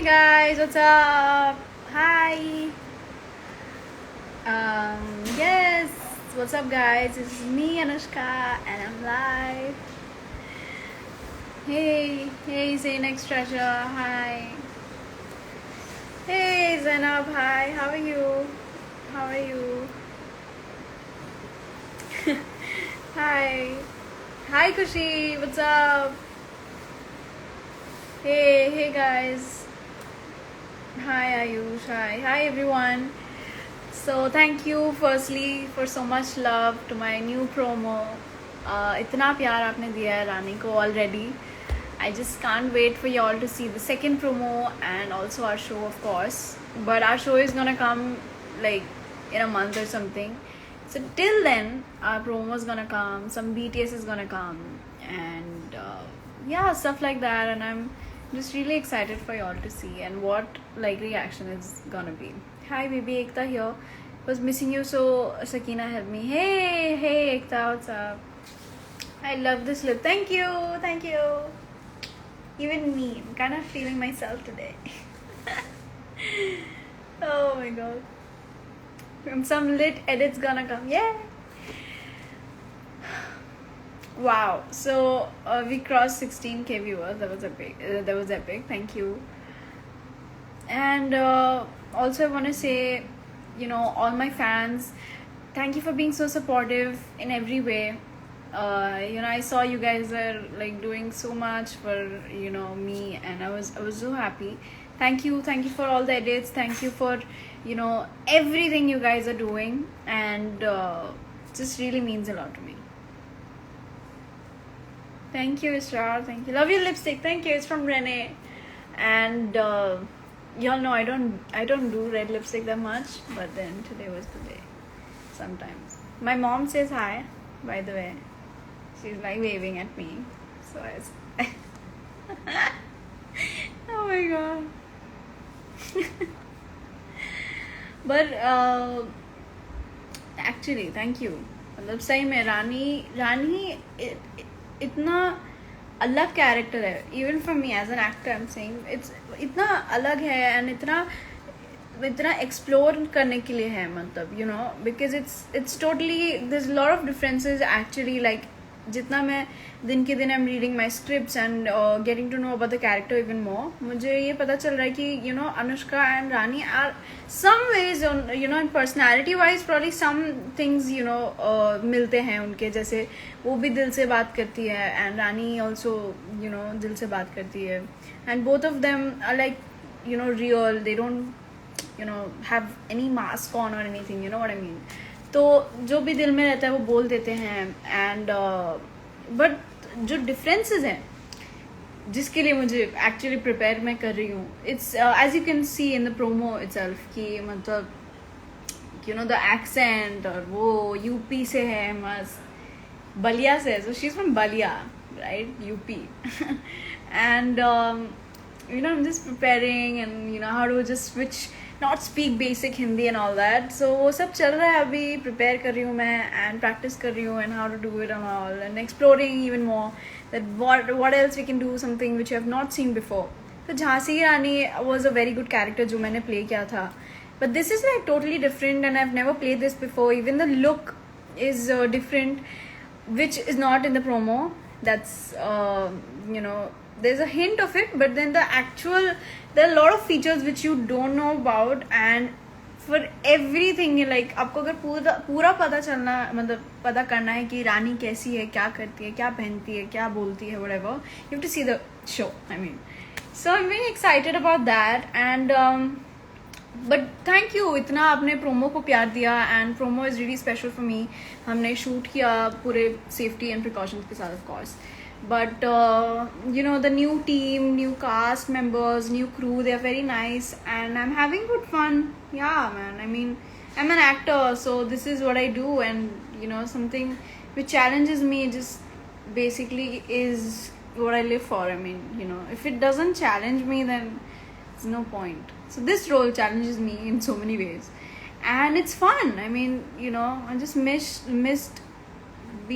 guys, what's up? Hi. Yes, what's up, guys? It's me, Anushka, and I'm live. Hey, Zainab Treasure. Hi. Hey, Zainab. Hi. How are you? How are you? Hi. Hi, Kushi. What's up? Hey, guys. Hi, Ayush. Hi, everyone. So thank you firstly for so much love to my new promo. इतना प्यार आपने दिया है रानी को already. I just can't wait for y'all to see the second promo and also our show, of course. But our show is gonna come like in a month or something. So till then, our promo is gonna come. Some BTS is gonna come, and yeah, stuff like that. And I'm just really excited for y'all to see and what like reaction is gonna be. Hi, baby Ekta here. Was missing you, so Sakina help me. Hey, Ekta, what's up? I love this lip. Thank you. Even me, I'm kind of feeling myself today. Oh my god. Some lit edits gonna come. Yeah. Wow. So we crossed 16k viewers. That was epic. Thank you. And also I want to say, all my fans, thank you for being so supportive in every way. I saw you guys are like doing so much for me, and I was so happy. Thank you for all the edits. Thank you for everything you guys are doing, and just really means a lot to me. Thank you, Israr. Thank you. Love your lipstick. Thank you. It's from Renee. And y'all know I don't do red lipstick that much, but then today was the day. Sometimes my mom says hi, by the way. She's like waving at me, so I oh my god. But actually thank you. मतलब सही में रानी इतना अलग character है. Even for me as an actor I am saying it's इतना अलग है and इतना एक्सप्लोर करने के लिए है. मतलब because it's totally there is lot of differences actually. Like जितना मैं दिन के दिन I am reading my scripts and getting to know about the character even more, मुझे ये पता चल रहा है कि Anushka and Rani are some ways in personality wise probably some things मिलते हैं उनके. जैसे वो भी दिल से बात करती है एंड रानी ऑल्सो दिल से बात करती है. And both of them are like real. They don't have any mask on or anything, you know what I mean. तो जो भी दिल में रहता है वो बोल देते हैं. एंड बट जो डिफरेंसेस हैं जिसके लिए मुझे एक्चुअली प्रिपेयर मैं कर रही हूँ, it's as you can see in the promo itself कि मतलब द एक्सेंट, और वो यूपी से है, मस्त बलिया से. So she is from Ballia, right, UP. And I'm just preparing and how to just switch, not speak basic Hindi and all that. So वो सब चल रहा है अभी. prepare कर रही हूँ मैं and practice कर रही हूँ and how to do it and all, and exploring even more that what else we can do, something which you have not seen before. तो झांसी की रानी was a very good character जो मैंने play किया था, but this is like totally different and I've never played this before. Even the look is different, which is not in the promo. That's there's a hint of it, but then there are a lot of features which you don't know about, and for everything like आपको अगर पूरा पता चलना, मतलब पता करना है कि रानी कैसी है, क्या करती है, क्या पहनती है, क्या बोलती है, whatever, you have to see the show. I mean, so I'm very excited about that. And but thank you इतना आपने प्रोमो को प्यार दिया, and promo is really special for me. हमने शूट किया पूरे safety and precautions के साथ, of course. But the new team, new cast members, new crew, they are very nice and I'm having good fun. Yeah, man, I mean, I'm an actor, so this is what I do, and something which challenges me just basically is what I live for. I mean, if it doesn't challenge me, then it's no point. So this role challenges me in so many ways and it's fun. I mean, I just missed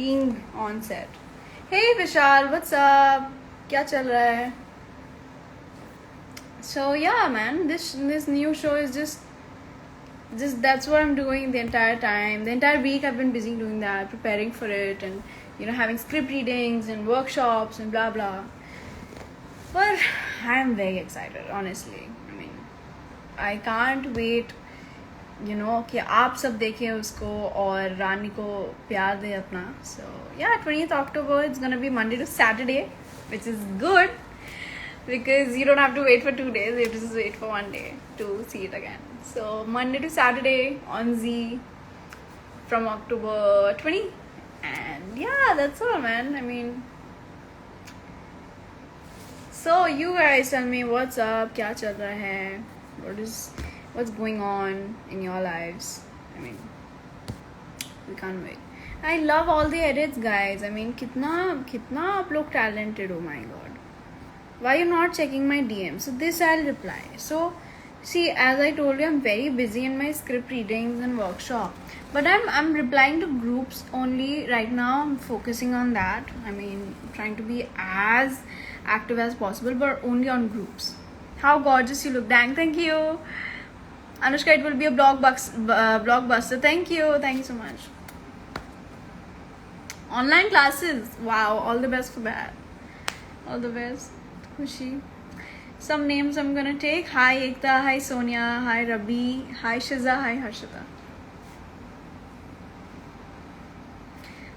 being on set. Hey Vishal, what's up? क्या चल रहा है? So yeah, man, this new show is just that's what I'm doing the entire time. The entire week I've been busy doing that, preparing for it, and having script readings and workshops and blah blah. But I'm very excited, honestly. I mean, I can't wait कि आप सब देखें उसको और रानी को प्यार दे अपना. So yeah, 20th October, it's gonna be Monday to Saturday, which is good because you don't have to wait for 2 days, you have to just wait for 1 day to see it again. So Monday to Saturday on Z from October 20. And yeah, that's all, man. I mean, so you guys tell me what's up, क्या चल रहा है, what's going on in your lives. I mean, we can't wait. I love all the edits, guys. I mean, कितना आप लोग talented, oh my god. Why you not checking my DM? So this I'll reply. So see, as I told you, I'm very busy in my script readings and workshop, but I'm replying to groups only right now. I'm focusing on that. I mean, trying to be as active as possible, but only on groups. How gorgeous you look, dang, thank you. Anushka, it will be a blockbuster. Thank you so much. Online classes, wow, all the best for that. All the best. Khushi. Some names I'm gonna take. Hi Ekta, hi Sonia, hi Rabi, hi Shiza, hi Harshita.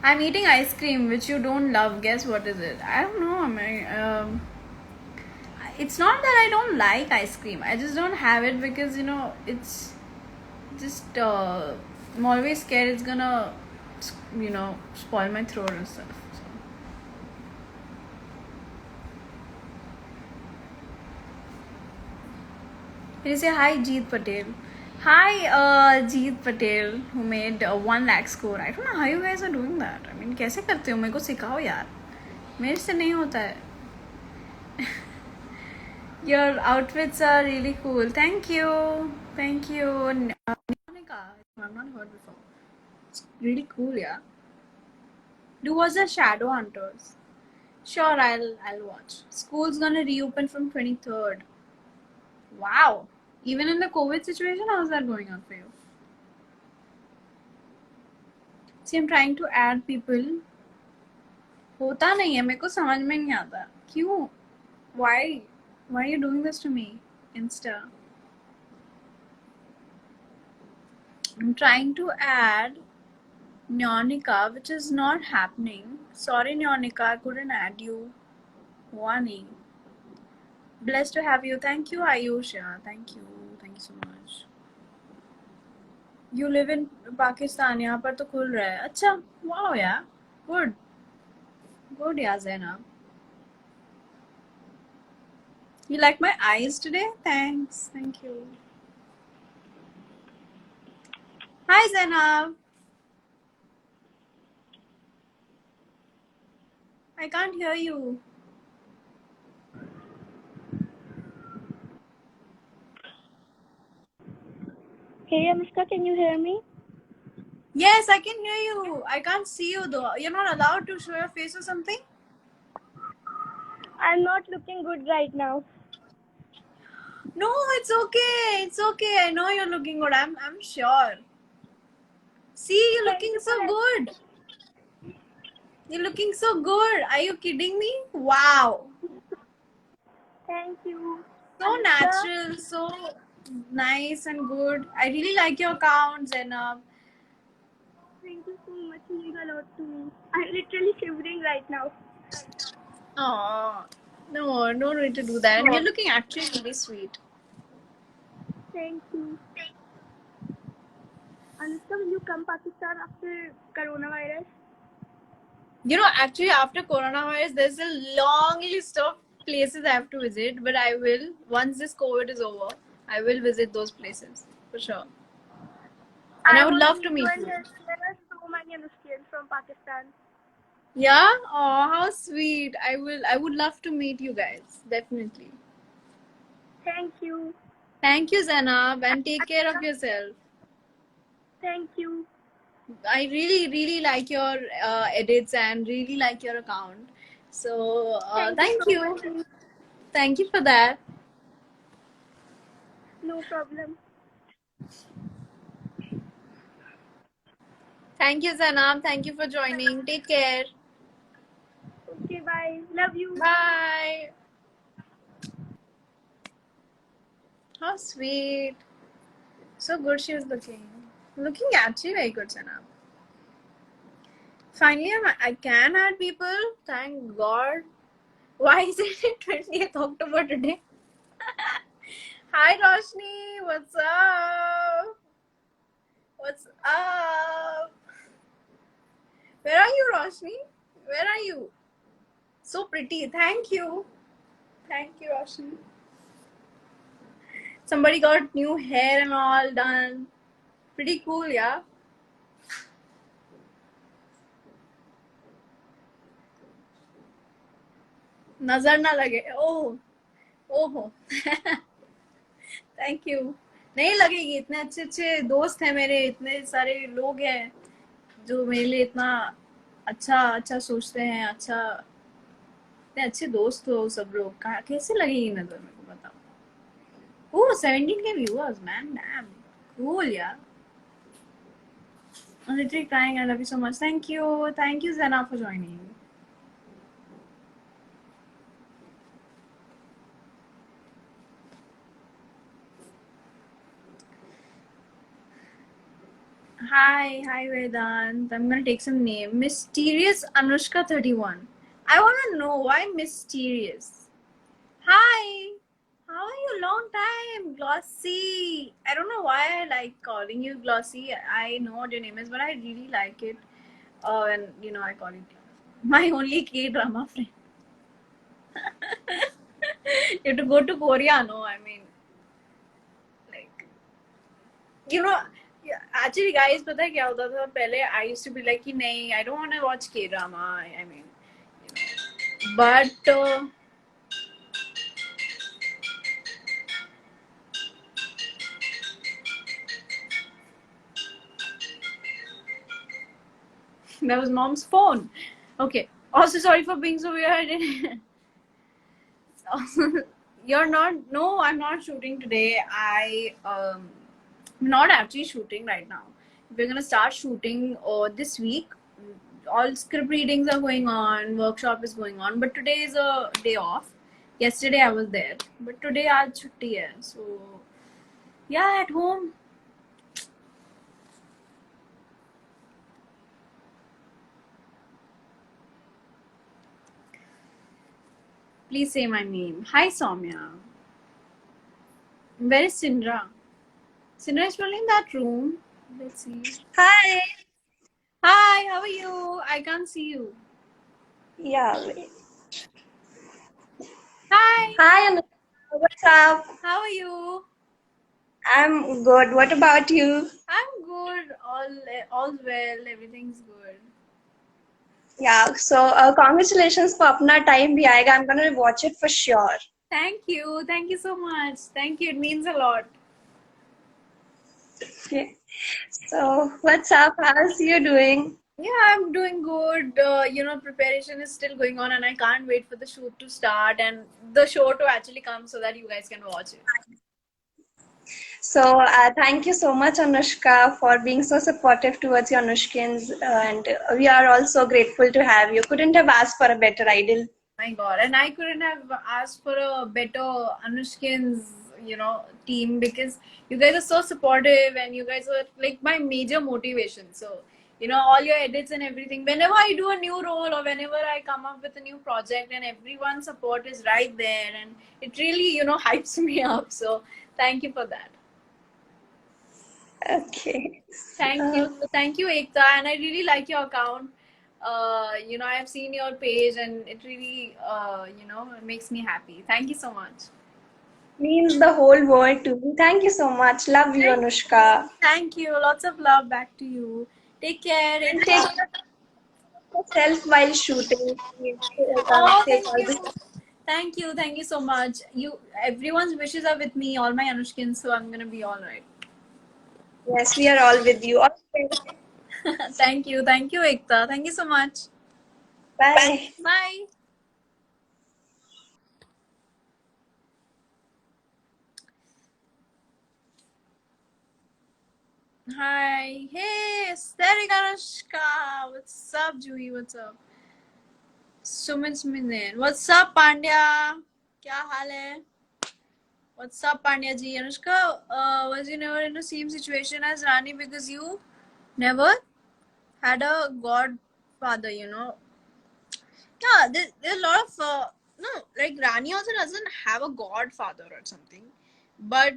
I'm eating ice cream, which you don't love. Guess what is it? I don't know. It's not that I don't like ice cream. I just don't have it because it's just I'm always scared it's gonna spoil my throat and stuff. Can you say hi, Jeet Patel? Hi, Jeet Patel, who made 1 lakh score. I don't know how you guys are doing that. I mean, कैसे करते हो? मेरे को सिखाओ यार. मेरे से नहीं होता है. Your outfits are really cool. Thank you. Monica, I've not heard before. It's really cool, yeah. Do watch the Shadow Hunters. Sure, I'll watch. School's gonna reopen from 23rd. Wow. Even in the COVID situation, how's that going on for you? See, I'm trying to add people. होता नहीं है, मेरे को समझ में नहीं आता. क्यों? Why are you doing this to me, Insta? I'm trying to add Nyonika, which is not happening. Sorry, Nyonika, I couldn't add you. Wani. Blessed to have you. Thank you, Ayusha. Thank you so much. You live in Pakistan. यहाँ पर तो खुल रहा है. अच्छा, wow, yeah. Good, yeah, Zainab. You like my eyes today? Thanks. Thank you. Hi, Zainab. I can't hear you. Hey Anushka, can you hear me? Yes, I can hear you. I can't see you though. You're not allowed to show your face or something? I'm not looking good right now. No, it's okay. It's okay. I know you're looking good. I'm sure. See, you're looking so good. You're looking so good. Are you kidding me? Wow. Thank you. So natural, so nice and good. I really like your account, Zainab. Thank you so much. You mean a lot to me. I'm literally shivering right now. Oh, no, no need to do that. And you're looking actually really sweet. Thank you. Anushka, will you come Pakistan after coronavirus? Actually after coronavirus, there's a long list of places I have to visit, but I will, once this COVID is over, I will visit those places for sure. And I would love to meet you. There are so many Anushkians from Pakistan. Yeah? Oh, how sweet. I would love to meet you guys. Definitely. Thank you. Thank you, Zainab, and take care of yourself. Thank you. I really like your edits and really like your account. So thank you. Thank you for that. No problem. Thank you, Zanab. Thank you for joining. Take care. Okay, bye. Love you. Bye. How sweet. So good she was looking. Looking actually very good, Zanab. Finally, I can add people. Thank God. Why is it 20th October today? Hi, Roshni. What's up? What's up? Where are you, Roshni? Where are you? So pretty. Thank you. Thank you, Roshni. Somebody got new hair and all done. Pretty cool, yeah. नजर ना लगे. Oh. ओहो. Thank you. नहीं लगेगी. इतने अच्छे अच्छे दोस्त हैं मेरे. इतने सारे लोग हैं जो मेरे लिए इतना अच्छा अच्छा सोचते हैं. अच्छा इतने अच्छे दोस्त हो सब लोग. कैसे लगेगी नजर मेरे को बताओ. ओह 17K viewers man. Damn. Cool yeah. I'm literally crying. I love you so much. Thank you. Thank you Zena for joining. Hi Vedant. I'm gonna take some name. Mysterious Anushka 31. I wanna know why mysterious. Hi. How are you? Long time. Glossy. I don't know why I like calling you Glossy. I know what your name is, but I really like it. And you know, I call it my only K drama friend. You have to go to Korea, no? I mean, like, you know, actually, guys, पता है क्या होता था पहले? I used to be like कि नहीं, I don't want to watch K drama. I mean, you know, but that was mom's phone. Okay. Also, sorry for being so weird. You're not. No, I'm not shooting today. I'm not actually shooting right now. We're gonna start shooting this week. All script readings are going on. Workshop is going on. But today is a day off. Yesterday I was there, but today aaj chutti hai. So yeah, at home. Please say my name. Hi Soumya. Where is Sindra? Sindra is probably in that room. Let's see. Hi. Hi, how are you? I can't see you. Yeah. Hi, Hi, Anushka. What's up? how are you? I'm good. What about you? I'm good. All's well. Everything's good. Yeah. So, congratulations for अपना time भी आएगा. I'm gonna watch it for sure. Thank you. Thank you so much. Thank you. It means a lot. Okay. So, what's up? How's you doing? Yeah, I'm doing good. You know, preparation is still going on, and I can't wait for the shoot to start and the show to actually come so that you guys can watch it. So, thank you so much, Anushka, for being so supportive towards your Anushkins, and we are also grateful to have you. Couldn't have asked for a better idol. My God, and I couldn't have asked for a better Anushkin's, you know, team because you guys are so supportive and you guys are like my major motivation. So, you know, all your edits and everything. Whenever I do a new role or whenever I come up with a new project and everyone's support is right there and it really, you know, hypes me up. So, thank you for that. Okay. Thank you, Ekta, and I really like your account. You know, I've seen your page, and it really, you know, makes me happy. Thank you so much. Means the whole world to me. Thank you so much. Love you, Anushka. Thank you. Lots of love back to you. Take care, And Ekta. take care of yourself while shooting. Oh, Take thank all you. this. Thank you so much. Everyone's wishes are with me, all my Anushkins, so I'm gonna be all right. Yes, we are all with you. Okay. Thank you, Ekta. Thank you so much. Bye. Bye. Hi. Hey, aesthetic Anushka. What's up, Juhi? What's up? Sumit Minen. What's up, Pandya? क्या हाल है? What's up, Pandya ji? Anushka, was you never in the same situation as Rani because you never had a godfather, you know? Yeah, there's a lot of no, like Rani also doesn't have a godfather or something, but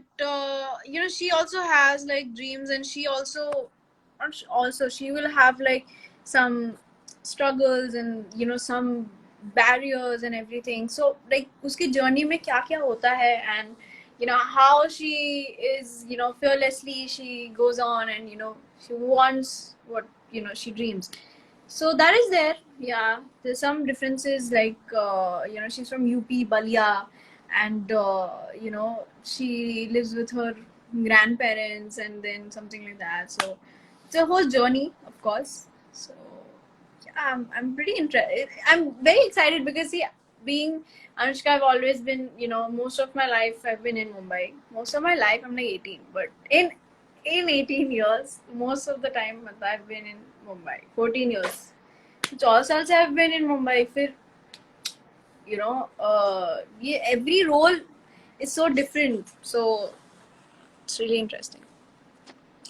you know, she also has like dreams, and she also she will have like some struggles and you know some barriers and everything. So like उसकी journey में क्या क्या होता है, and you know how she is, you know, fearlessly she goes on, and you know she wants what you know she dreams. So that is there. Yeah, there's some differences, like you know she's from UP Balia, and you know she lives with her grandparents and then something like that. So it's a whole journey, of course. So yeah, I'm pretty interested. I'm very excited because see, being Anushka, I've always been, you know, most of my life I've been in Mumbai. Most of my life I'm like 18, but in 18 years, most of the time I've been in Mumbai. 14 years. 4 साल से I've been in Mumbai. फिर you know, ये every role is so different. So it's really interesting.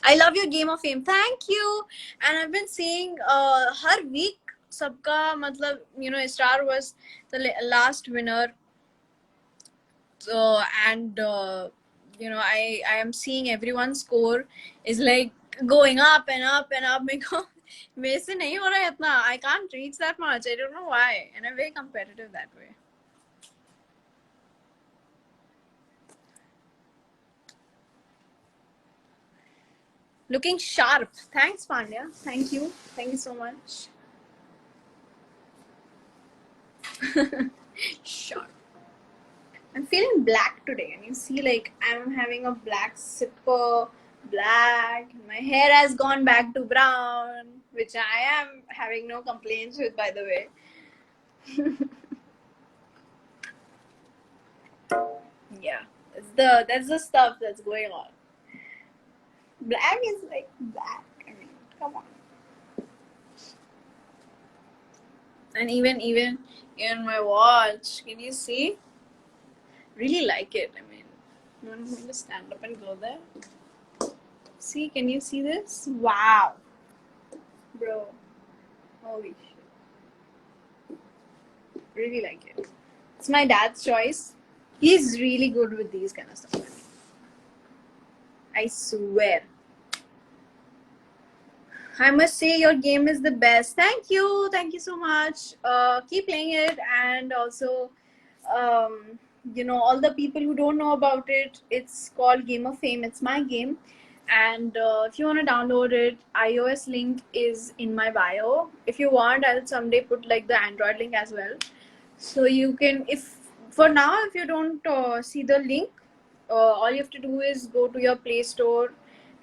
I love your Game of Fame. Thank you. And I've been seeing her week सबका मतलब you know Star was the last winner. So and you know I am seeing everyone's score is like going up and up and up. मेरे से नहीं हो रहा है इतना. I can't reach that much. I don't know why. And I'm very competitive that way. Looking sharp. Thanks, Pandya. Thank you. Thank you so much. Sharp. I'm feeling black today, and you see, like, I'm having a black zipper, black. My hair has gone back to brown, which I am having no complaints with, by the way. Yeah, that's the stuff that's going on. Black is like black. I mean, come on. And even in my watch, can you see? Really like it. I mean, you want me to stand up and go there? See, can you see this? Wow, bro, holy shit! Really like it. It's my dad's choice. He's really good with these kind of stuff. I swear. I must say your game is the best. Thank you so much. Keep playing it, and also, you know, all the people who don't know about it, it's called Game of Fame. It's my game, and if you want to download it, iOS link is in my bio. If you want, I'll someday put like the Android link as well, so you can. If for now, if you don't see the link, all you have to do is go to your Play Store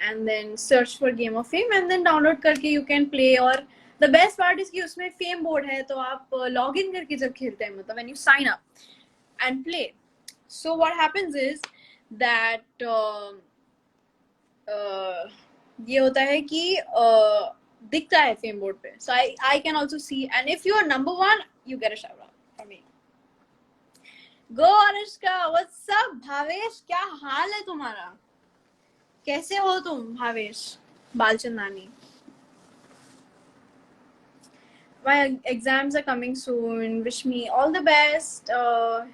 and then search for Game of Fame and then download करके you can play. और the best part is कि उसमें Fame board है, तो आप log in करके जब खेलते हैं, मतलब when you sign up and play, so what happens is that ये होता है कि दिखता है Fame board पे, so I can also see, and if you are number one, you get a shout out from me. Go Anushka, what's up? Bhavesh, क्या हाल है तुम्हारा? कैसे हो तुम Bhavesh Balchandani? My exams are coming soon. Wish me all the best.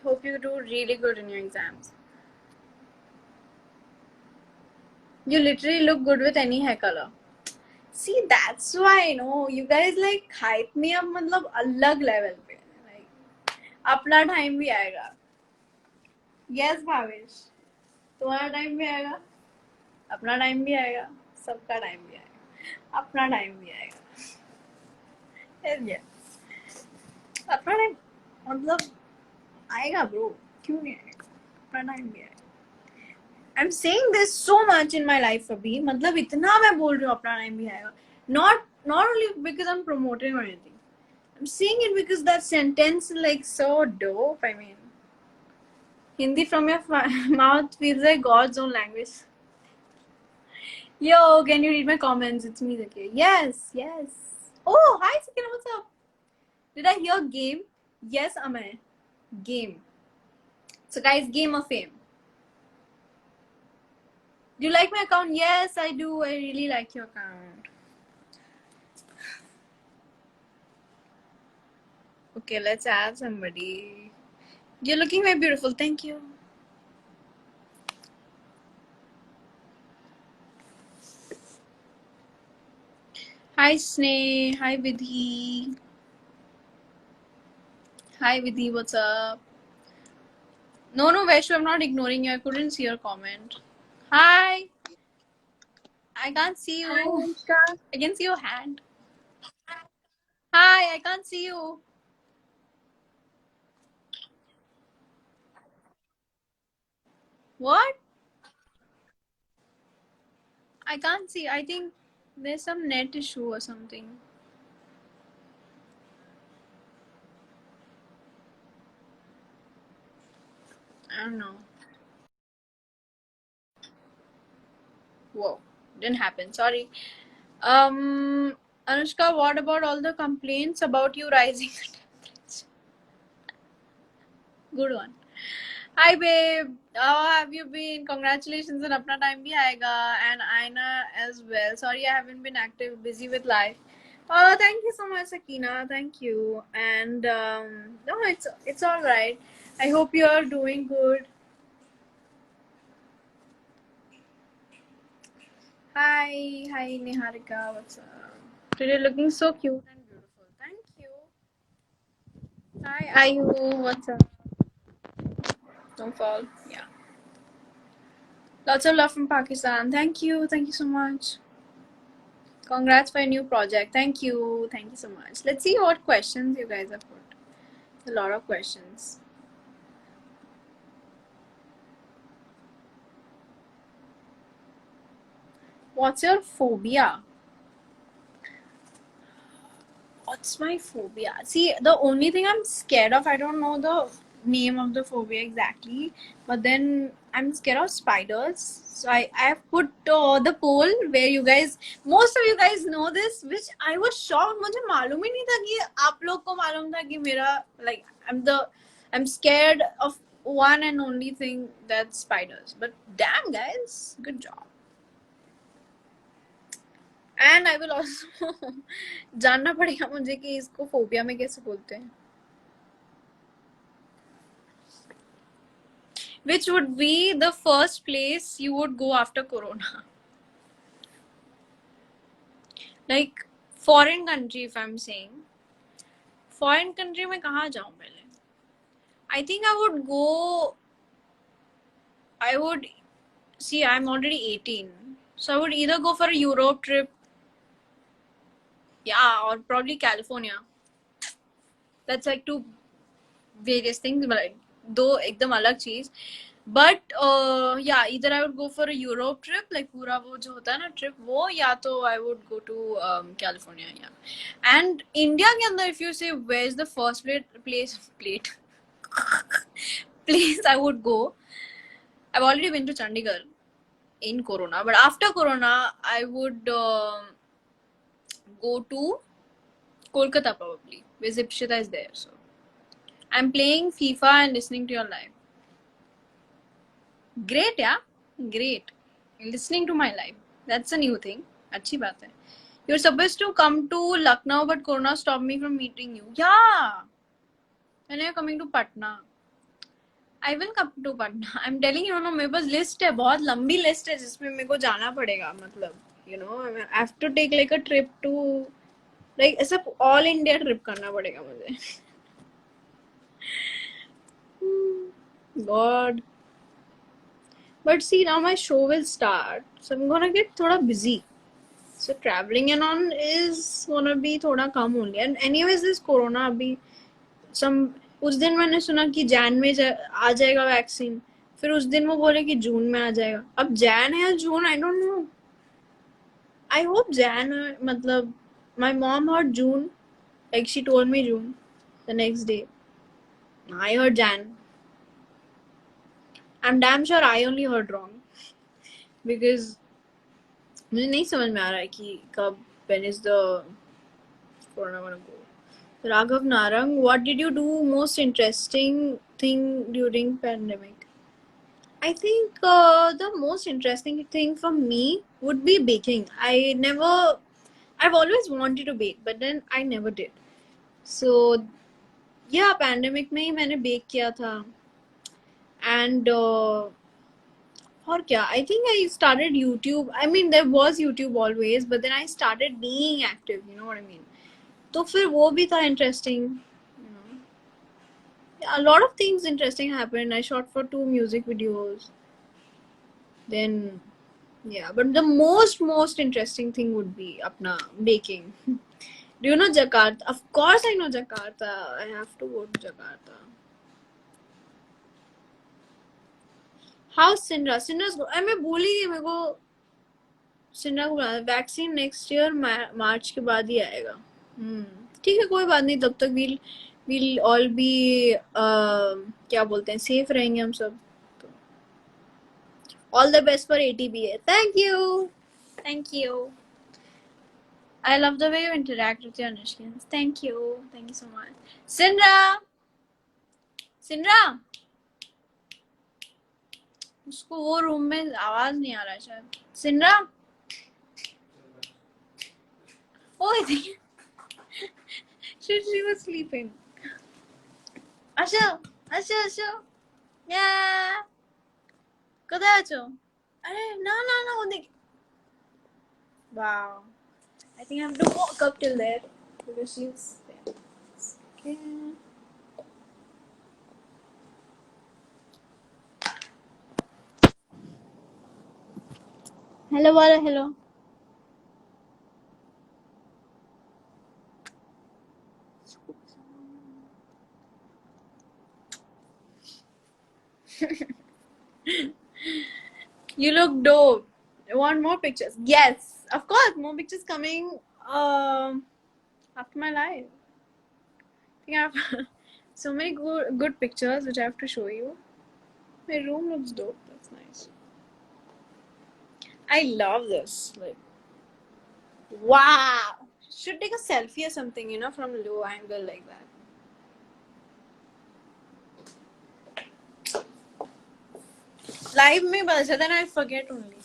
Hope you do really good in your exams. You literally look good with any hair color. See, that's why, no, you guys like hype me up, मतलब अलग level पे. Like अपना time भी आएगा. Yes, Bhavesh. तुम्हारा time भी आएगा. अपना टाइम भी आएगा, सबका टाइम भी आएगा, अपना टाइम भी आएगा. अपना टाइम मतलब आएगा ब्रो, क्यों नहीं आएगा? अपना टाइम भी आएगा. I'm saying this so much in my life अभी, मतलब इतना मैं बोल रही हूँ अपना टाइम भी आएगा. Not only because I'm promoting or anything. I'm saying it because that sentence is like so dope. I mean, Hindi from your mouth feels like God's own language. Yo, can you read my comments? It's me, Zakia. Yes, yes. Oh, hi, Sakina. What's up? Did I hear game? Yes, Amay. Game. So, guys, Game of Fame. Do you like my account? Yes, I do. I really like your account. Okay, let's add somebody. You're looking very beautiful. Thank you. Hi, Sneh. Hi, Vidhi. Hi, Vidhi. What's up? No, Vaishu, I'm not ignoring you. I couldn't see your comment. Hi. I can't see Hi, you. Anushka. I can see your hand. Hi, I can't see you. What? I can't see. I think there's some net issue or something. I don't know. Whoa. Didn't happen. Sorry. Anushka, what about all the complaints about you rising the temperature? Good one. Hi babe, how have you been? Congratulations on Apna Time Bhi Aayega and Aina as well. Sorry I haven't been active, busy with life. Oh, thank you so much, Sakina. Thank you. And no, it's all right. I hope you are doing good. Hi Niharika. What's up? Today looking so cute and beautiful. Thank you. Hi Ayu. What's up? Don't fall. Yeah. Lots of love from Pakistan. Thank you. Thank you so much. Congrats for a new project. Thank you. Thank you so much. Let's see what questions you guys have put. A lot of questions. What's your phobia? What's my phobia? See, the only thing I'm scared of, I don't know the name of the phobia exactly, but then I'm scared of spiders. So I have put the poll where you guys, most of you guys know this, which I was shocked. मुझे मालूम ही नहीं था कि आप लोग को मालूम था कि मेरा like I'm scared of one and only thing, that's spiders. But damn guys, good job. And I will also जानना पड़ेगा मुझे कि इसको फोबिया में कैसे बोलते हैं. Which would be the first place you would go after corona? Like foreign country, if I'm saying foreign country में कहाँ जाऊँ पहले? I think I would see, I'm already 18, so I would either go for a Europe trip, yeah, or probably California. That's like two various things, but like, दो एकदम अलग चीज. But yeah, either I would go for a Europe trip, like पूरा वो जो होता है ना trip वो, या तो I would go to California, yeah. And India के अंदर, if you say where's the first place I would go, I've already been to Chandigarh in Corona, but after Corona I would go to Kolkata probably, where Zipshita is there. So I'm playing FIFA and listening to your live. Great, yeah, great. Listening to my live. That's a new thing. अच्छी बात है. You're supposed to come to Lucknow, but Corona stopped me from meeting you. Yeah. When you're coming to Patna, I will come to Patna. I'm telling you, मेरे पास list है, बहुत लंबी list है जिसमें मेरे को जाना पड़ेगा. मतलब, you know, I have to take like a trip to, like ऐसा all India trip करना पड़ेगा मुझे. God. But see, now my show will start, so I'm gonna get थोड़ा busy. So traveling and on is gonna be थोड़ा कम only. And anyways, this corona अभी some उस दिन मैंने सुना कि जैन में आ जाएगा वैक्सीन. फिर उस दिन वो बोले कि जून में आ जाएगा. अब जैन है या जून, I don't know. I hope Jain है. मतलब my mom heard June, like she told me June the next day. I heard Jan. I'm damn sure I only heard wrong, because मुझे नहीं समझ में आ रहा है कि कब when is the corona gonna go. Raghav Narang, what did you do most interesting thing during pandemic? I think the most interesting thing for me would be baking. I've always wanted to bake, but then I never did. So yeah, pandemic में ही मैंने bake किया था. And और क्या? I think I started YouTube. I mean, there was YouTube always, but then I started being active. You know what I mean? तो फिर वो भी था interesting. You know, a lot of things interesting happened. I shot for 2 music videos. Then yeah, but the most interesting thing would be apna baking. Do you know Jakarta? Of course I know Jakarta. I have to go to Jakarta. How's Sindra? Sindra's मैं भूल ही गई मेरे को सिंड्रा को बुलाना vaccine next year March के बाद ही आएगा ठीक है कोई बात नहीं तब तक we'll all be क्या बोलते हैं सेफ रहेंगे हम सब all the best for ATBA. Thank you. I love the way you interact with your Anushkins. Thank you so much. Sindra, उसको वो रूम में आवाज नहीं आ रहा है शायद. Sindra, oh I think she was sleeping. Asha, yeah. कोথায় আছো? अरे ना वो देख. Wow. I think I have to walk up till there because she's there. Okay. Hello. You look dope. I want more pictures. Yes, of course, more pictures coming after my live. I think I have so many good pictures which I have to show you. My room looks dope. That's nice. I love this. Like, wow. Should take a selfie or something, you know, from low angle like that. Live में बता then I forget only.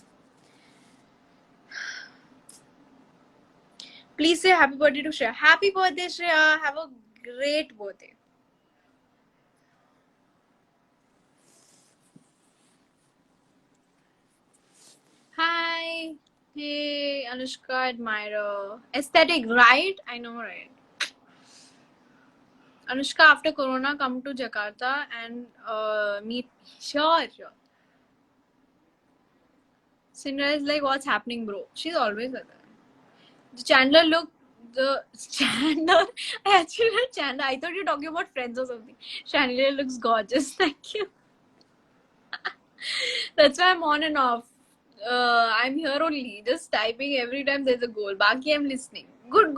Please say happy birthday to Shreya. Happy birthday, Shreya. Have a great birthday. Hi. Hey, Anushka admirer. Aesthetic, right? I know, right? Anushka, after Corona, come to Jakarta and meet. Sure. Cinderella is like, what's happening, bro? She's always like that. The Chandler look. Chandler. I actually heard Chandler. I thought you were talking about Friends or something. Chandler looks gorgeous. Thank you. That's why I'm on and off. I'm here only, just typing every time there's a goal. Baki, I'm listening. Good.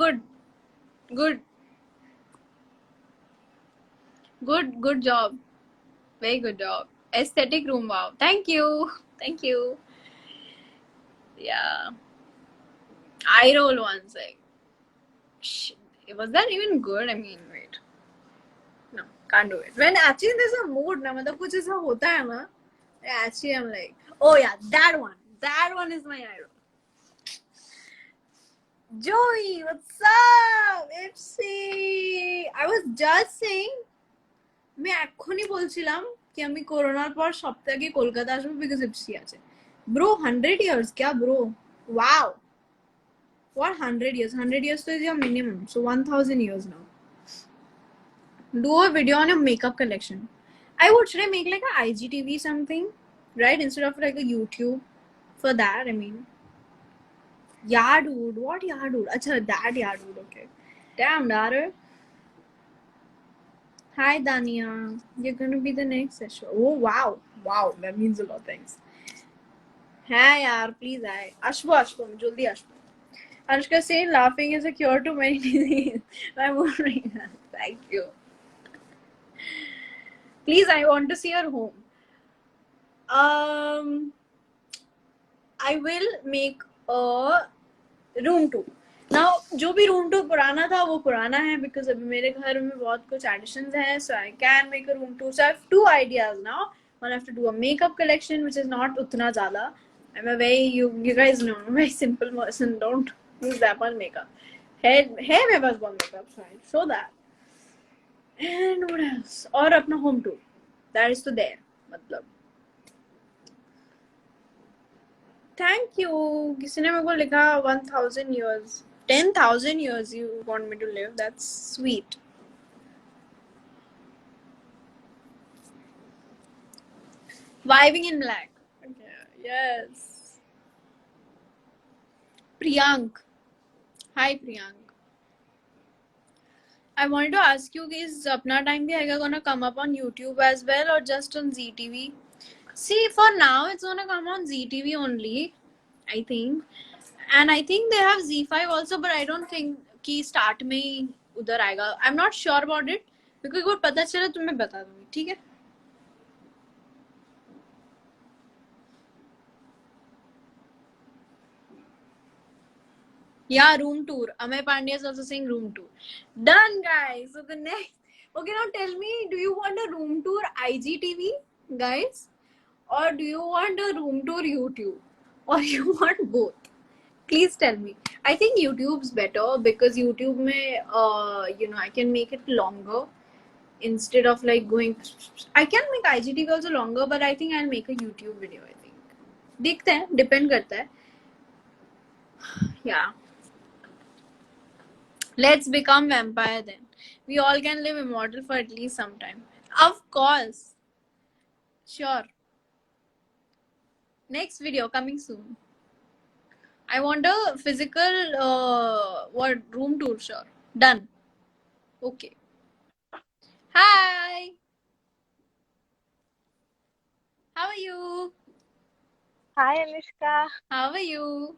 Good job. Very good job. Aesthetic room, wow. Thank you. Yeah. Eye roll once, like. Was that even good? I mean, wait. No, can't do it. When actually there's a mood, na, matlab kuch aisa hota hai na, actually I'm like, oh yeah, that one. That one is my eye roll. Joey, what's up? Ipsy. I was just saying, मैं এখনই বলছিলাম कि আমি করোনার পর সপ্তাহে কলকাতা আসবো because ইপসি আছে. Bro, 100 years क्या bro? Wow. What 100 years? 100 years is your minimum. So 1000 years now. Do a video on your makeup collection. Should I make like a IGTV something? Right? Instead of like a YouTube. For that, I mean. Yeah, dude. What yeah, dude? Achha, that yeah, dude. Okay. Damn, daughter. Hi, Dania. You're gonna be the next session. Oh, wow. Wow, that means a lot. Thanks. Hi, yaar. Please, hi. Ashbo. Jaldi ashbo. Anushka saying laughing is a cure to many diseases. I'm wondering that. Thank you. Please, I want to see your home. I will make room tour. Now जो भी room tour पुराना था वो पुराना है, because अभी मेरे घर में बहुत कुछ एडिशंस हैं, so I can make a room tour. So I have two ideas now. One have to do a makeup collection which is not उतना ज्यादा. I am a very, you guys know, I'm a very simple person, don't use that much makeup. Hair मेरे पास बहुत makeup, so I'll show that. And what else? और अपना home tour, that is to there, मतलब. Thank you. किसी ने मेरे को लिखा 1000 years, 10,000 years you want me to live. That's sweet. Vibing in black. Okay. Yes. Priyank. Hi Priyank. I wanted to ask you guys, अपना time भी आएगा gonna come up on YouTube as well or just on ZTV? See, for now it's gonna come on ZTV only, I think. And I think they have Z5 also, but I don't think कि start में ही उधर आएगा. I'm not sure about it, because एक बार पता चला तो मैं बता दूंगी, ठीक है? Yeah, room tour. Amay Pandya is also saying room tour. Done, guys. So the next. Okay, now tell me, do you want a room tour IGTV, guys? Or do you want a room tour YouTube? Or you want both? Please tell me. I think YouTube's better because YouTube mein, I can make it longer instead of like going. I can make IGTV also longer, but I think I'll make a YouTube video. I think. देखते हैं, depend करता है. Yeah. Let's become vampire then. We all can live immortal for at least some time. Of course. Sure. Next video coming soon. I want a physical room tour. Sure. Done. Okay. Hi. How are you? Hi Anushka, How are you?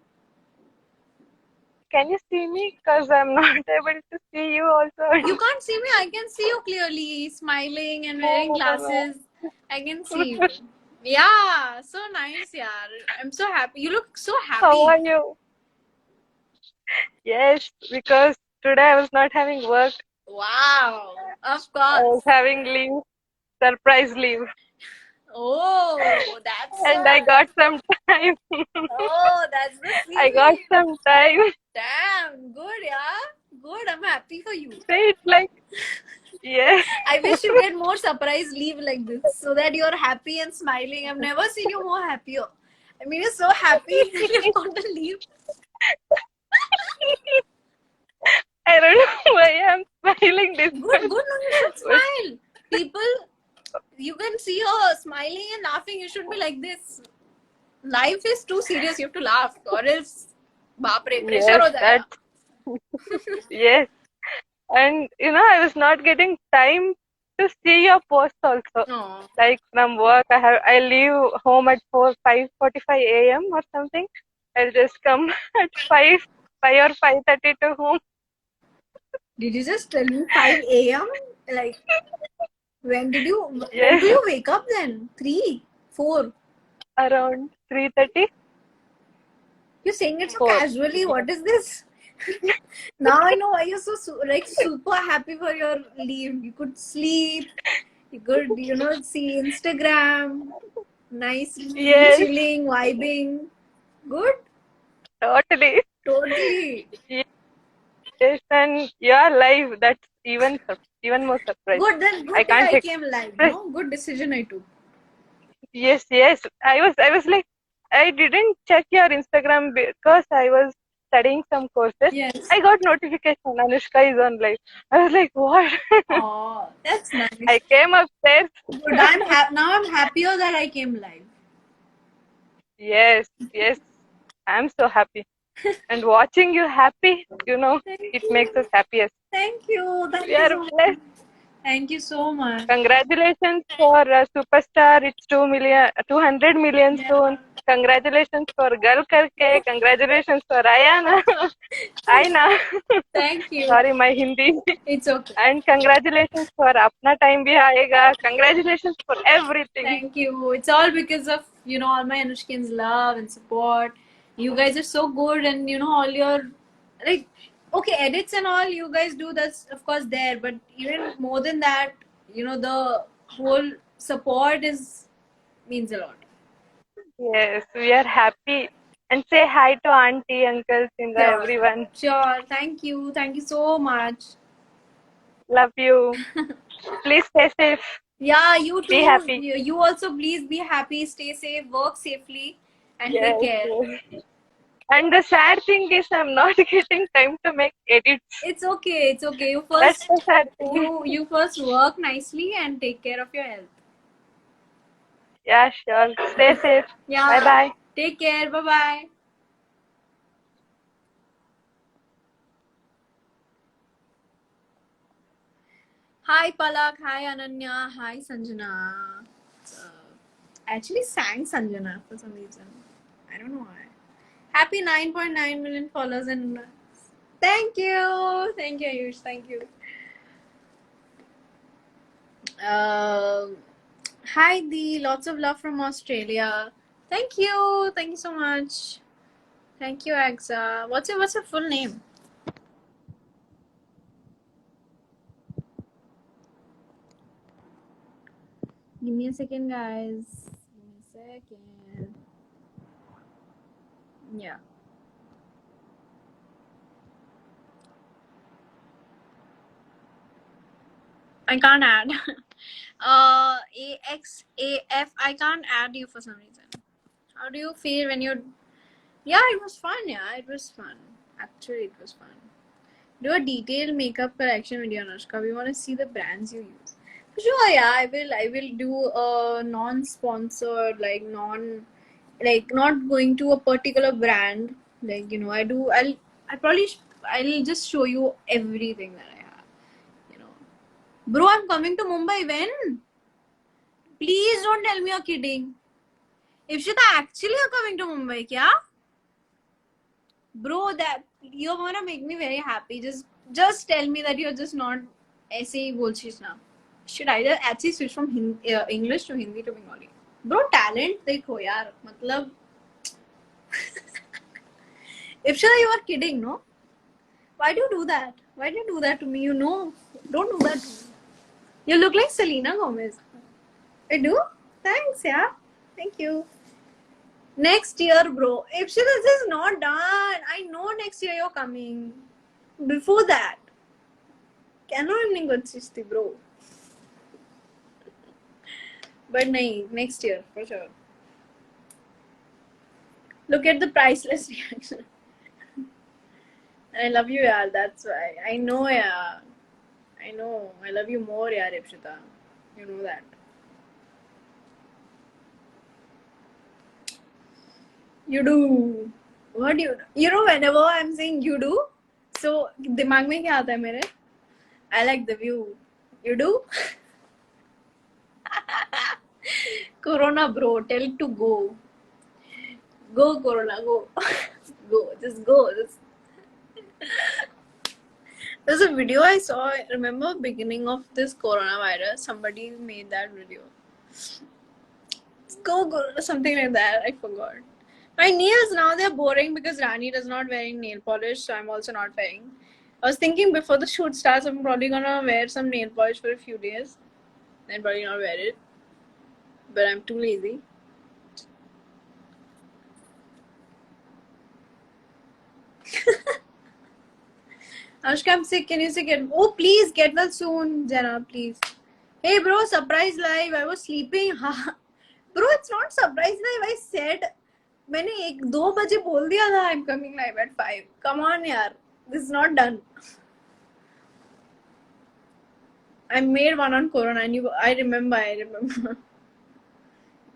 can you see me? Because I'm not able to see you also. You can't see me. I can see you clearly, smiling and wearing glasses. I can see you. Yeah, so nice, yaar. I'm so happy. You look so happy. How are you? Yes, because today I was not having work. Wow, of I was course. having leave, surprise leave, Oh, that's and I got some time. oh, that's the I got scene. some time. Damn, good, yeah. Good, I'm happy for you. So it's like, yes, I wish you get more surprise leave like this so that you're happy and smiling. I've never seen you more happier. I mean, you're so happy that you've got to leave. I don't know why I'm smiling this Good, much. good, no, you should smile. People, you can see her smiling and laughing. You should be like this. Life is too serious. You have to laugh, or else, baap re, pressure ho Yes, jayega. that's yes. And I was not getting time to see your posts also. Oh. Like from work, I leave home at 5:45 a.m. or something. I'll just come at 5 or 5:30 to home. Did you just tell me 5 a.m.? Like, when do you Yes, wake up then? 3, 4? around 3:30, You're saying it so 4. casually. What is this? Now I know why you're so super happy for your leave. You could sleep. You could, see Instagram. Nicely Yes, chilling, vibing. Good. totally. Totally. Yes, and your life, that's even more surprise. Good. Then I good day can't I came live. express. No, good decision I took. Yes, yes. I was like, I didn't check your Instagram because I was studying some courses. Yes. I got notification Anushka is on live. I was like, what? Oh, that's nice. I came upstairs. Good. Now I'm happier that I came live. Yes, yes. I'm so happy. And watching you happy, Thank it you. makes us happiest. Thank you. Thank We you are so much. blessed. Thank you so much. Congratulations for Superstar. It's 200 million Yeah. soon. Congratulations for Girl Karke. Congratulations for Ayana. Aina. Thank you. Sorry, my Hindi. It's okay. And congratulations for Apna Time Bhi Aayega. Congratulations for everything. Thank you. It's all because of, all my Anushkin's love and support. You guys are so good, and you know, all your like, okay, edits and all you guys do, that's of course there, but even more than that, you know, the whole support is means a lot. Yes, we are happy. And say hi to auntie, uncle, Sindra, Sure. everyone. Sure. Thank you so much. Love you. Please stay safe. Yeah, you Be too. happy. You also please be happy, stay safe, work safely, and take Yes, care. yes. And the sad thing is, I'm not getting time to make edits. It's okay. It's okay. That's the sad thing. You first work nicely and take care of your health. Yeah, sure. Stay safe. Bye Yeah. bye. Take care. Bye bye. Hi Palak. Hi Ananya. Hi Sanjana. I actually sang Sanjana for some reason. I don't know why. Happy 9.9 million followers and thank you. Thank you, Ayush. Thank you. Hi Dee. Lots of love from Australia. Thank you. Thank you so much. Thank you, Axa. What's your full name? Give me a second, guys. Give me a second. Yeah. I can't add. AXAF. I can't add you for some reason. How do you feel when you're. Yeah, it was fun. Yeah, it was fun. Actually, it was fun. Do a detailed makeup collection video, Anushka. We want to see the brands you use. Sure, yeah, I will. I will do a non-sponsored, like not going to a particular brand. Like you know, I do. I'll just show you everything that I have. You know, bro, I'm coming to Mumbai when. Please don't tell me you're kidding. Ifshita, actually you're coming to Mumbai, kya? Bro, that you're gonna make me very happy. Just tell me that you're just not ऐसे ही बोलছিস ना. Should I just actually switch from English to Hindi to Bengali? Bro, talent देखो यार, मतलब Ifshita, you are kidding, no? Why do you do that? Why do you do that to me? You know, don't do that to me. You look like Selena Gomez. I do? Thanks, yeah. Thank you. Next year, bro. If this is not done, I know next year you're coming. Before that, can you evening good bro? But nahi, next year for sure. Look at the priceless reaction. I love you, yaar. That's why. I know, yeah. I know. I love you more, yaar, Ipshita. You know that. You do. What do you do? You know, whenever I'm saying you do, so दिमाग में क्या आता है मेरे? I like the view. You do? Corona, bro. Tell it to go. Go, Corona, go. Go. Just go. There's a video I saw. I remember beginning of this coronavirus. Somebody made that video. Go, Corona, something like that. I forgot. My nails now they're boring because Rani does not wearing nail polish, so I'm also not wearing. I was thinking before the shoot starts, I'm probably gonna wear some nail polish for a few days. Then probably not wear it. But I'm too lazy. Anushka, I'm sick. Can you say get? Oh, please get well soon, Jenna. Please. Hey, bro, surprise live. I was sleeping. Bro, it's not surprise live. I said मैंने 1-2 बजे बोल दिया था I'm coming live at 5. Come on, यार. This is not done. I made one on Corona and I remember.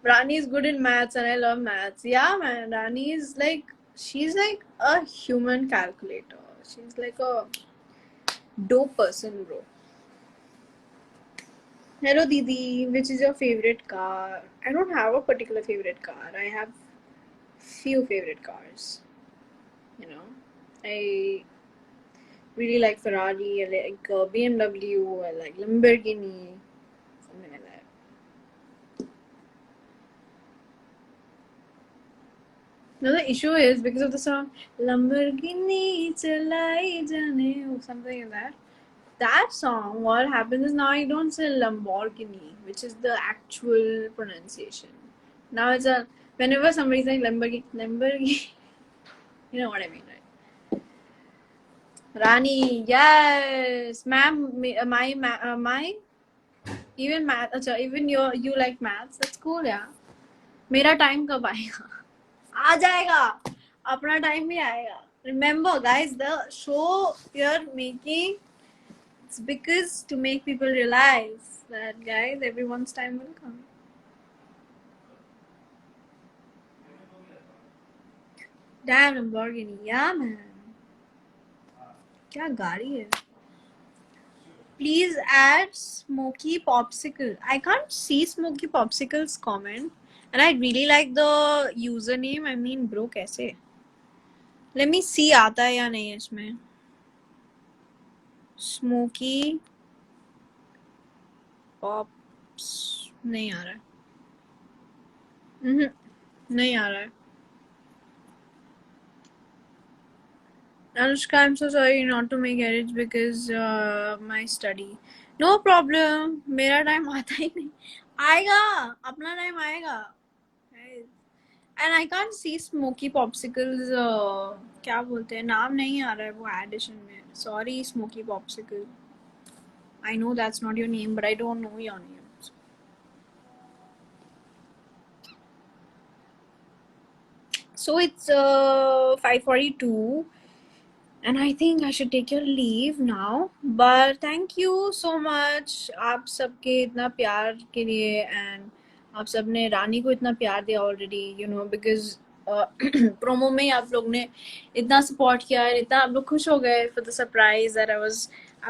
Rani is good in maths and I love maths. Yeah, man. Rani is like, she's like a human calculator. She's like a dope person, bro. Hello, Didi. Which is your favorite car? I don't have a particular favorite car. I have few favorite cars. You know, I really like Ferrari. I like BMW. I like Lamborghini. Something like that. No, the issue is because of the song Lamborghini Chalai Jane or something like that. That song, what happens is now you don't say Lamborghini, which is the actual pronunciation. Now it's a whenever somebody's saying Lamborghini, you know what I mean, right? Rani, yes, ma'am, my even math, अच्छा, even you like maths, that's cool, yeah. मेरा time कब आएगा? आ जाएगा, अपना time भी आएगा. Remember, guys, the show we are making, it's because to make people realize that, guys, everyone's time will come. Damn Lamborghini, yeah, man. क्या गाड़ी है? Please add Smoky Popsicle. I can't see Smoky Popsicle's comment, and I really like the username. I mean, bro, कैसे? Let me see आता है या नहीं इसमें. Smoky Pops नहीं आ रहा है. नहीं आ रहा है. Anushka, I'm so sorry not to make edits because my study. No problem. मेरा टाइम आता ही नहीं. आएगा. अपना टाइम आएगा. And I can't see Smoky Popsicles. क्या बोलते हैं? नाम नहीं आ रहा है वो एडिशन में. Sorry, Smoky Popsicle. I know that's not your name, but I don't know your name. So it's 5:42. And I think I should take your leave now. But thank you so much आप सबके इतना प्यार के लिए, and आप सबने रानी को इतना प्यार दिया already, you know, because promo में आप लोग ने इतना सपोर्ट किया है, इतना आप लोग खुश हो गए for the surprise that I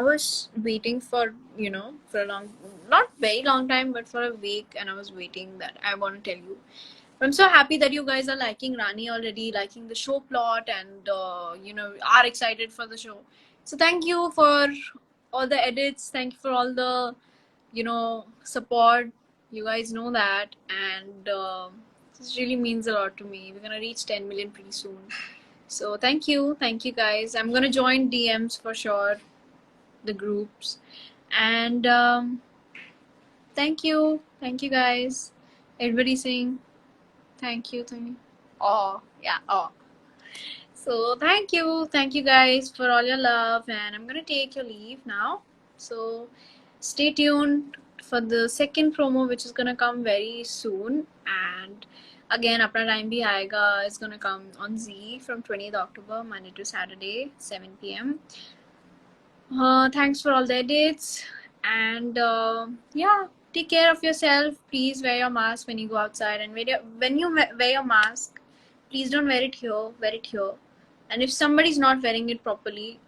was waiting for, you know, for a long, not very long time, but for a week, and I was waiting that I want to tell you. I'm so happy that you guys are liking Rani already, liking the show plot, and you know, are excited for the show. So thank you for all the edits. Thank you for all the, you know, support. You guys know that, and this really means a lot to me. We're gonna reach 10 million pretty soon. So thank you guys. I'm gonna join DMs for sure, the groups, and thank you guys. Everybody saying. Thank you. Oh, yeah. Oh. So thank you guys for all your love, and I'm gonna take your leave now. So stay tuned for the second promo, which is gonna come very soon. And again, apna time bhi aayega. It's gonna come on Z from 20th October, Monday to Saturday, 7 p.m. Thanks for all the edits, and yeah. Take care of yourself. Please wear your mask when you go outside, and when you wear your mask, please don't wear it here. Wear it here. And if somebody's not wearing it properly,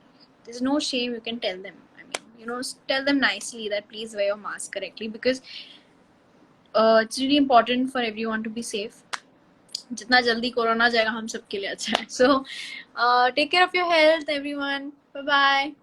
there's no shame. You can tell them. I mean, you know, tell them nicely that please wear your mask correctly, because it's really important for everyone to be safe. जितना जल्दी corona जाएगा हम सबके लिए अच्छा है. So take care of your health, everyone. Bye bye.